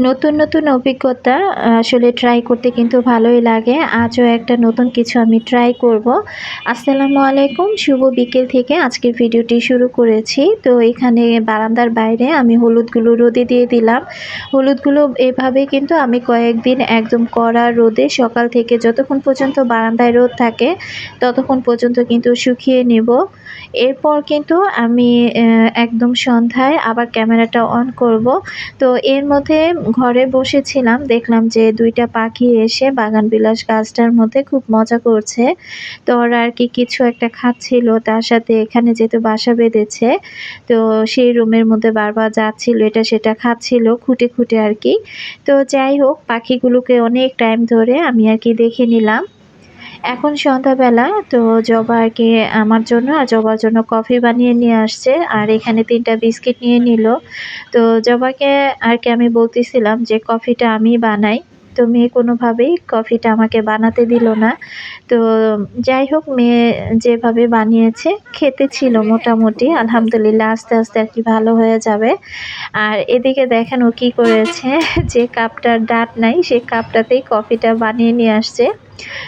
নতুন, নতুন অভিজ্ঞতা আসলে ট্রাই করতে কিন্তু ভালোই লাগে। আজও একটা নতুন কিছু আমি ট্রাই করব। আসসালামু আলাইকুম। শুভ বিকেল থেকে আজকের ভিডিওটি শুরু করেছি। তো এখানে বারান্দার বাইরে আমি হলুদগুলো রোদে দিয়ে দিলাম। হলুদগুলো এভাবে কিন্তু আমি কয়েকদিন একদম কড়া রোদে সকাল থেকে যতক্ষণ পর্যন্ত বারান্দায় রোদ থাকে, ততক্ষণ পর্যন্ত কিন্তু শুকিয়ে নেব। এরপর কিন্তু আমি একদম সন্ধ্যায় আবার ক্যামেরাটা অন করব। তো এর মধ্যে ঘরে বসেছিলাম, দেখলাম যে ২ টা পাখি এসে বাগানবিলাস গাছটার মধ্যে খুব মজা করছে। তো ওরা আরকি কিছু একটা খাচ্ছিল, তার সাথে এখানে যেহেতু বাসা বেঁধেছে, তো সেই রুমের মধ্যে বারবার যাচ্ছিল, এটা সেটা খাচ্ছিল খুঁটে, খুঁটে আরকি। তো যাই হোক, পাখিগুলোকে অনেক টাইম ধরে আমি আরকি দেখে নিলাম। এখন সন্ধ্যাবেলা, তো জবা আরকি আমার জন্য আর জবার জন্য কফি বানিয়ে নিয়ে আসছে। আর এখানে ৩ টা বিস্কিট নিয়ে নিল। তো জবাকে আরকি আমি বলতেছিলাম যে কফিটা আমিই বানাই। তো মেয়ে কোনোভাবেই কফিটা আমাকে বানাতে দিল না। তো যাই হোক, মেয়ে যেভাবে বানিয়েছে খেতে ছিল মোটামুটি। আলহামদুলিল্লাহ, আস্তে, আস্তে আরকি ভালো হয়ে যাবে। আর এদিকে দেখেন ও কি করেছে, যে কাপটার ডাট নাই সেই কাপটাতেই কফিটা বানিয়ে নিয়ে আসছে।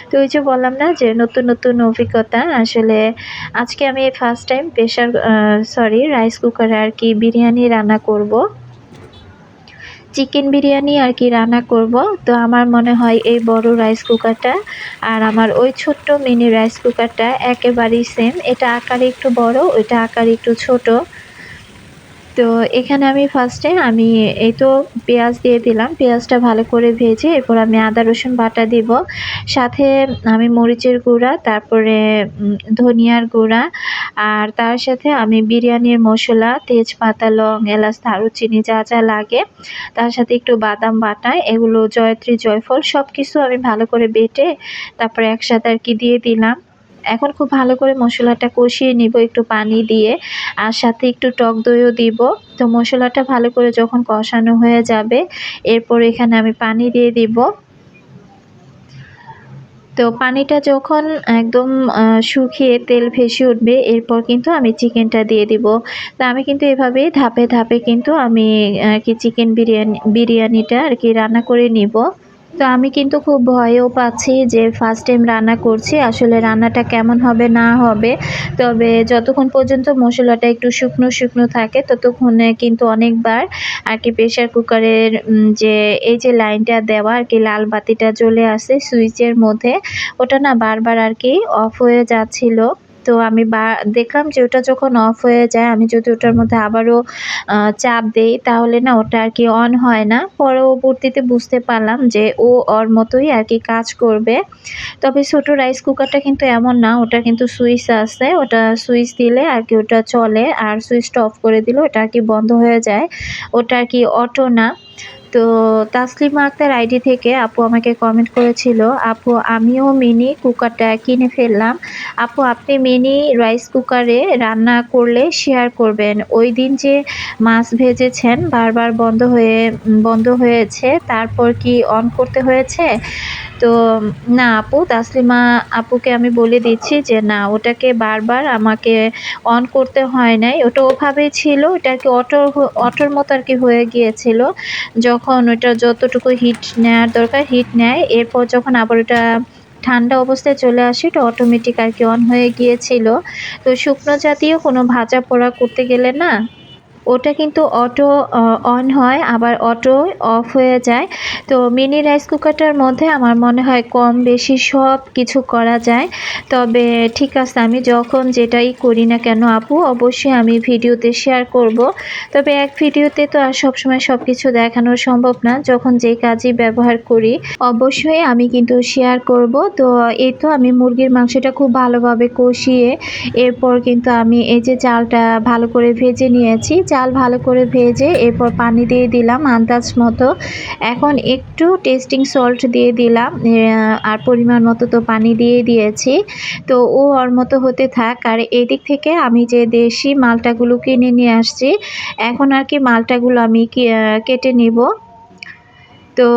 তো ওই যে বললাম না যে নতুন, নতুন অভিজ্ঞতা। আসলে আজকে আমি ফার্স্ট টাইম রাইস কুকারে আরকি বিরিয়ানি রান্না করব। চিকেন বিরিয়ানি আরকি রান্না করব। তো আমার মনে হয় এই বড় রাইস কুকারটা আর আমার ওই ছোট্ট মিনি রাইস কুকারটা একেবারেই সেম। এটা আকারে একটু বড়, ওইটা আকারে একটু ছোট। তো এখানে আমি ফার্স্টে এই তো পেঁয়াজ দিয়ে দিলাম। পেঁয়াজটা ভালো করে ভেজে এরপর আমি আদা রসুন বাটা দিব। সাথে আমি মরিচের গুঁড়া, তারপরে ধনিয়ার গুঁড়া, আর তার সাথে আমি বিরিয়ানির মসলা, তেজপাতা, লং, এলাচ, দারুচিনি যা, যা লাগে, তার সাথে একটু বাদাম বাটা, এগুলো জয়ত্রী, জয়ফল সবকিছু আমি ভালো করে বেটে তারপরে একসাথে আরকি দিয়ে দিলাম। এখন খুব ভালো করে মসলাটা কষিয়ে নিব একটু পানি দিয়ে, আর সাথে একটু টক দইও দিব। তো মসলাটা ভালো করে যখন কষানো হয়ে যাবে, এরপর এখানে আমি পানি দিয়ে দিব। তো পানিটা যখন একদম শুকিয়ে তেল ভেসে উঠবে, এরপর কিন্তু আমি চিকেনটা দিয়ে দিব। তো আমি কিন্তু এভাবেই ধাপে, ধাপে কিন্তু আমি আরকি চিকেন বিরিয়ানিটা আরকি রান্না করে নিব। তো আমি কিন্তু খুব ভয়ও পাচ্ছি যে ফার্স্ট টাইম রান্না করছি। আসলে রান্নাটা কেমন হবে না হবে। তবে যতক্ষণ পর্যন্ত মসলাটা একটু শুকনো, শুকনো থাকে ততক্ষণে কিন্তু অনেকবার আরকি প্রেশার কুকারের যে এই যে লাইনটা দেওয়া আরকি লাল বাতিটা জ্বলে আছে সুইচের মধ্যে, ওটা না বারবার আরকি অফ হয়ে যাচ্ছিল। তো আমি দেখলাম যে ওটা যখন অফ হয়ে যায়, আমি যদি ওটার মধ্যে আবারও চাপ দেই তাহলে না ওটা আরকি অন হয় না। পরবর্তীতে বুঝতে পারলাম যে ও ওর মতোই আরকি কাজ করবে। তবে ছোট রাইস কুকারটা কিন্তু এমন না, ওটার কিন্তু সুইচ আছে। ওটা সুইচ দিলে আরকি ওটা চলে, আর সুইচটা অফ করে দিলে ওটা আরকি বন্ধ হয়ে যায়। ওটা আরকি অটো না। তো তাসলিমা আক্তার আইডি থেকে আপু আমাকে কমেন্ট করেছিল, "আপু, আমিও মিনি কুকারটা কিনে ফেললাম। আপু, আপনি মিনি রাইস কুকারে রান্না করলে শেয়ার করবেন। ওইদিন যে মাছ ভেজেছেন বারবার বন্ধ হয়েছে, তারপর কি অন করতে হয়েছে?" তো না আপু, তাসলিমা আপুকে আমি বলে দিচ্ছি যে না, ওটাকে বারবার আমাকে অন করতে হয় নাই। ওটা ওভাবেই ছিল। ওটা আরকি অটোর মতো আরকি হয়ে গিয়েছিল। যখন ওটা যতটুকু হিট নেয়ার দরকার হিট নেয়। এরপর যখন আবার ওটা ঠান্ডা অবস্থায় চলে আসে, ওটা অটোমেটিক আরকি অন হয়ে গিয়েছিল। তো শুকনো জাতীয় কোনো ভাজা পোড়া করতে গেলে না, ওটা কিন্তু অটো অন হয়, আবার অটো অফ হয়ে যায়। তো মিনি রাইস কুকারটার মধ্যে আমার মনে হয় কম বেশি সব কিছু করা যায়। তবে ঠিক আছে, আমি যখন যেটাই করি না কেন আপু, অবশ্যই আমি ভিডিওতে শেয়ার করব। তবে এক ভিডিওতে তো আর সবসময় সবকিছু দেখানো সম্ভব না। যখন যেই কাজই ব্যবহার করি অবশ্যই আমি কিন্তু শেয়ার করব। তো এই তো আমি মুরগির মাংসটা খুব ভালোভাবে কষিয়ে এরপর কিন্তু আমি এই যে চালটা ভালো করে ভেজে নিয়েছি। চাল ভালো করে ভেজে এরপর পানি দিয়ে দিলাম আন্দাজ মতো। এখন একটু টেস্টিং সল্ট দিয়ে দিলাম। আর পরিমাণ মতো তো পানি দিয়েই দিয়েছি। তো ও ওর মতো হতে থাক। আর এদিক থেকে আমি যে দেশি মালটাগুলো কিনে নিয়ে আসছি, এখন আরকি মালটাগুলো আমি কেটে নিব। তো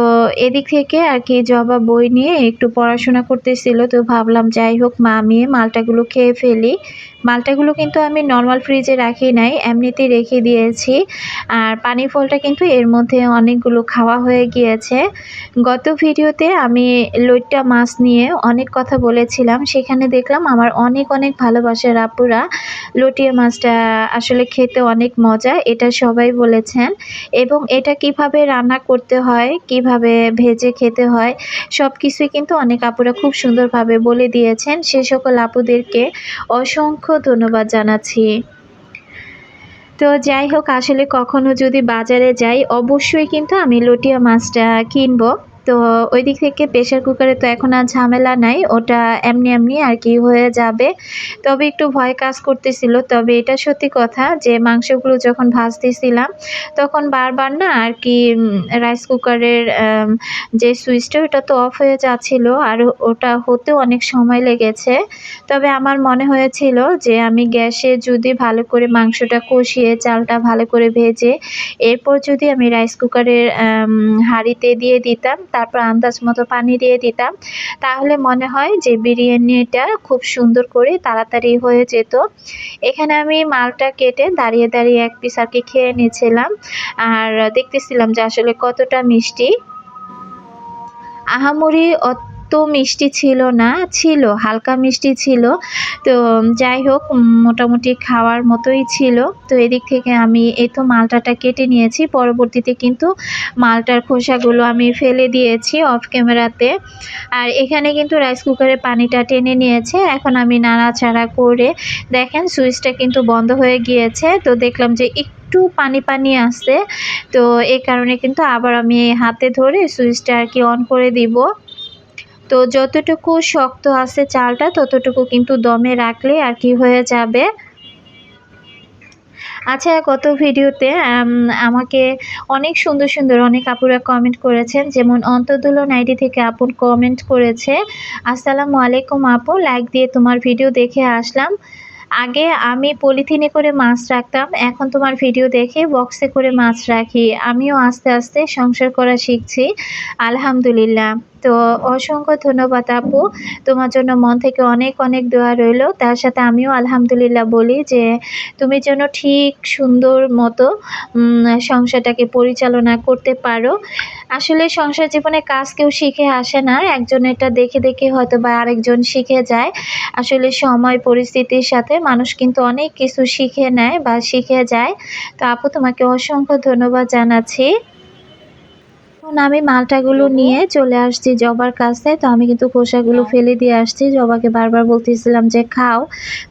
এদিক থেকে আর কি জবা বই নিয়ে একটু পড়াশোনা করতেছিল। তো ভাবলাম যাই হোক মামিয়ে মালটাগুলো খেয়ে ফেলি। মালটাগুলো কিন্তু আমি নরমাল ফ্রিজে রাখি নাই, এমনিতেই রেখে দিয়েছি। আর পানি ফলটা কিন্তু এর মধ্যে অনেকগুলো খাওয়া হয়ে গিয়েছে। গত ভিডিওতে আমি লইট্টা মাছ নিয়ে অনেক কথা বলেছিলাম। সেখানে দেখলাম আমার অনেক, অনেক ভালোবাসার আপুরা লইট্টা মাছটা আসলে খেতে অনেক মজা, এটা সবাই বলেছেন। এবং এটা কিভাবে রান্না করতে হয়, কিভাবে ভেজে খেতে হয়, সবকিছুই কিন্তু অনেক আপুরা খুব সুন্দরভাবে বলে দিয়েছেন। সে সকল আপুদেরকে অসংখ্য ধন্যবাদ জানাচ্ছি। তো যাই হোক, আসলে কখনো যদি বাজারে যাই অবশ্যই কিন্তু আমি লটিয়া মাছটা কিনবো। তো ওই দিক থেকে প্রেশার কুকারে তো এখন আর ঝামেলা নাই। ওটা এমনি, এমনি আর কি হয়ে যাবে। তবে একটু ভয় কাজ করতেছিল। তবে এটা সত্যি কথা যে মাংসগুলো যখন ভাজতেছিলাম তখন বারবার না আর কি রাইস কুকারের যে সুইচটা ওটা তো অফ হয়ে যাচ্ছিল। আর ওটা হতেও অনেক সময় লেগেছে। তবে আমার মনে হয়েছিল যে আমি গ্যাসে যদি ভালো করে মাংসটা কষিয়ে চালটা ভালো করে ভেজে এরপর যদি আমি রাইস কুকারের হাঁড়িতে দিয়ে দিতাম, তারপর আন্দাজ মতো পানি দিয়ে দিতাম, তাহলে মনে হয় যে বিরিয়ানিটা খুব সুন্দর করে তাড়াতাড়ি হয়ে যেত। এখানে আমি মালটা কেটে দাঁড়িয়ে, দাঁড়িয়ে এক পিস আর কি খেয়ে নিচ্ছিলাম। আর দেখতেছিলাম যে আসলে কতটা মিষ্টি। আহামরি অত মিষ্টি ছিল না, ছিল হালকা মিষ্টি ছিল। তো যাই হোক মোটামুটি খাওয়ার মতোই ছিল। তো এদিক থেকে আমি এই তো মালটাটা কেটে নিয়েছি। পরবর্তীতে কিন্তু মালটার খোসাগুলো আমি ফেলে দিয়েছি অফ ক্যামেরাতে। আর এখানে কিন্তু রাইস কুকারের পানিটা টেনে নিয়েছে। এখন আমি নাড়াচাড়া করে দেখেন সুইচটা কিন্তু বন্ধ হয়ে গিয়েছে। তো দেখলাম যে একটু পানি, পানি আসছে। তো এই কারণে কিন্তু আবার আমি হাতে ধরে সুইচটা আর কি অন করে দিব। তো যতটুকু শক্ত আছে চালটা ততটুকু কিন্তু দমে রাখলে আর কি হয়ে যাবে। আচ্ছা, গত ভিডিওতে আমাকে অনেক সুন্দর, সুন্দর অনেক আপুরা কমেন্ট করেছেন। যেমন অন্তর্দুলন আইডি থেকে আপু কমেন্ট করেছে, "আসসালামু আলাইকুম আপু, লাইক দিয়ে তোমার ভিডিও দেখে আসলাম। আগে আমি পলিথিনে করে মাছ রাখতাম, এখন তোমার ভিডিও দেখে বক্সে করে মাছ রাখি। আমিও আস্তে, আস্তে সংসার করা শিখছি। আলহামদুলিল্লাহ।" তো অসংখ্য ধন্যবাদ আপু। তোমার জন্য মন থেকে অনেক, অনেক দোয়া রইলো। তার সাথে আমিও আলহামদুলিল্লাহ বলি যে তুমি যেন ঠিক সুন্দর মতো সংসারটাকে পরিচালনা করতে পারো। আসলে সংসার জীবনে কাজ কেউ শিখে আসে না। একজনেরটা দেখে, দেখে হয়তোবা আরেকজন শিখে যায়। আসলে সময় পরিস্থিতির সাথে মানুষ কিন্তু অনেক কিছু শিখে নেয় বা শিখে যায়। তো আপু তোমাকে অসংখ্য ধন্যবাদ জানাচ্ছি। এখন আমি মালটাগুলো নিয়ে চলে আসছি জবার কাছে। তো আমি কিন্তু খোসাগুলো ফেলে দিয়ে আসছি। জবাকে বারবার বলতেছিলাম যে, "খাও।"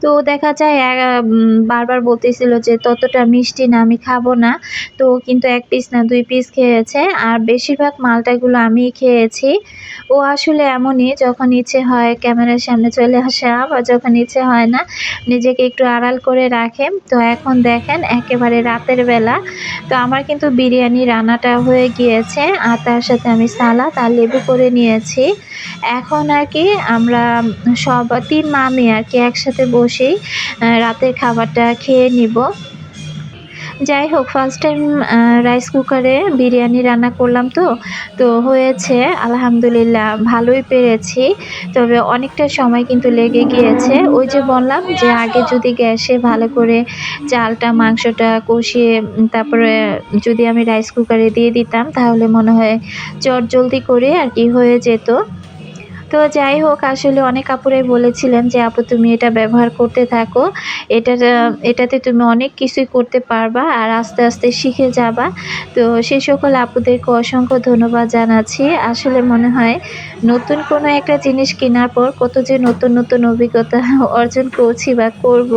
তো দেখা যায় বারবার বলতেছিল যে, "ততটা মিষ্টি না, আমি খাবো না।" তো ও কিন্তু ১ পিস না ২ পিস খেয়েছে। আর বেশিরভাগ মালটাগুলো আমিই খেয়েছি। ও আসলে এমনই, যখন ইচ্ছে হয় ক্যামেরার সামনে চলে আসে, আবার যখন ইচ্ছে হয় না নিজেকে একটু আড়াল করে রাখে। তো এখন দেখেন একেবারে রাতের বেলা। তো আমার কিন্তু বিরিয়ানি রান্নাটা হয়ে গিয়েছে। আর তার সাথে আমি সালাদ আর লেবু করে নিয়েছি। এখন আর কি আমরা সব ৩ মামি আর কি একসাথে বসেই রাতের খাবারটা খেয়ে নিবো। যাই হোক, ফার্স্ট টাইম রাইস কুকারে বিরিয়ানি রান্না করলাম তো। তো হয়েছে আলহামদুলিল্লাহ, ভালোই পেরেছি। তবে অনেকটা সময় কিন্তু লেগে গিয়েছে। ওই যে বললাম যে আগে যদি গ্যাসে ভালো করে চালটা মাংসটা কষিয়ে তারপরে যদি আমি রাইস কুকারে দিয়ে দিতাম তাহলে মনে হয় চটজলদি করে আর কি হয়ে যেত। তো যাই হোক, আসলে অনেক আপুরাই বলেছিলেন যে, "আপু তুমি এটা ব্যবহার করতে থাকো। এটাতে তুমি অনেক কিছুই করতে পারবা আর আস্তে, আস্তে শিখে যাবা।" তো সে সকল আপুদেরকে অসংখ্য ধন্যবাদ জানাচ্ছি। আসলে মনে হয় নতুন কোনো একটা জিনিস কেনার পর কত যে নতুন, নতুন অভিজ্ঞতা অর্জন করছি বা করব।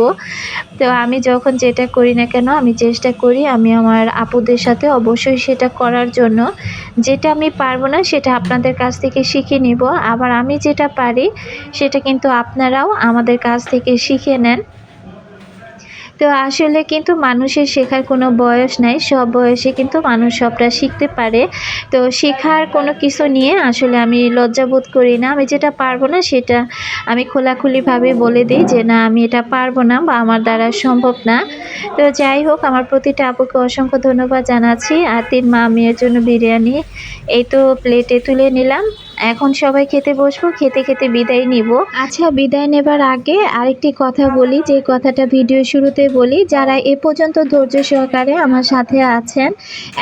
তো আমি যখন যেটা করি না কেন আমি চেষ্টা করি আমি আমার আপুদের সাথে অবশ্যই সেটা করার জন্য। যেটা আমি পারব না সেটা আপনাদের কাছ থেকে শিখে নিব। আবার আমি যেটা পারি সেটা কিন্তু আপনারাও আমাদের কাছ থেকে শিখে নেন। তো আসলে কিন্তু মানুষের শেখার কোনো বয়স নাই। সব বয়সে কিন্তু মানুষ সবটা শিখতে পারে। তো শেখার কোনো কিছু নিয়ে আসলে আমি লজ্জাবোধ করি না। আমি যেটা পারব না সেটা আমি খোলাখুলিভাবে বলে দেই যে, "না, আমি এটা পারব না বা আমার দ্বারা সম্ভব না।" তো যাই হোক, আমার প্রতিটা আপুকে অসংখ্য ধন্যবাদ জানাচ্ছি। আর ৩ মা-মেয়ের জন্য বিরিয়ানি এই তো প্লেটে তুলে নিলাম। এখন সবাই খেতে বসবো। খেতে, খেতে বিদায় নিবো। আচ্ছা, বিদায় নেবার আগে আরেকটি কথা বলি, যে কথাটা ভিডিওর শুরুতে বলি। যারা এ পর্যন্ত ধৈর্য সহকারে আমার সাথে আছেন,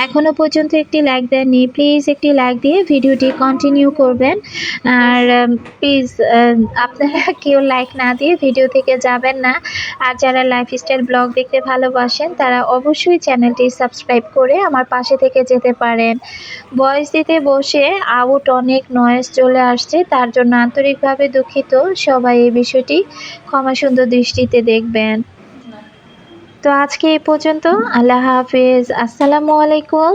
এখনো পর্যন্ত একটি লাইক দেননি, প্লিজ একটি লাইক দিয়ে ভিডিওটি কন্টিনিউ করবেন। আর প্লিজ আপনারা কেউ লাইক না দিয়ে ভিডিও থেকে যাবেন না। আর যারা লাইফস্টাইল ব্লগ দেখতে ভালোবাসেন, তারা অবশ্যই চ্যানেলটি সাবস্ক্রাইব করে আমার পাশে থেকে যেতে পারেন। ভয়েস দিতে বসে আউট অনেক নয়েজ চলে আসছে, তার জন্য আন্তরিকভাবে দুঃখিত। সবাই এই বিষয়টি ক্ষমা সুন্দর দৃষ্টিতে দেখবেন। তো আজকে এই পর্যন্ত। আল্লাহ হাফেজ। আসসালামু আলাইকুম।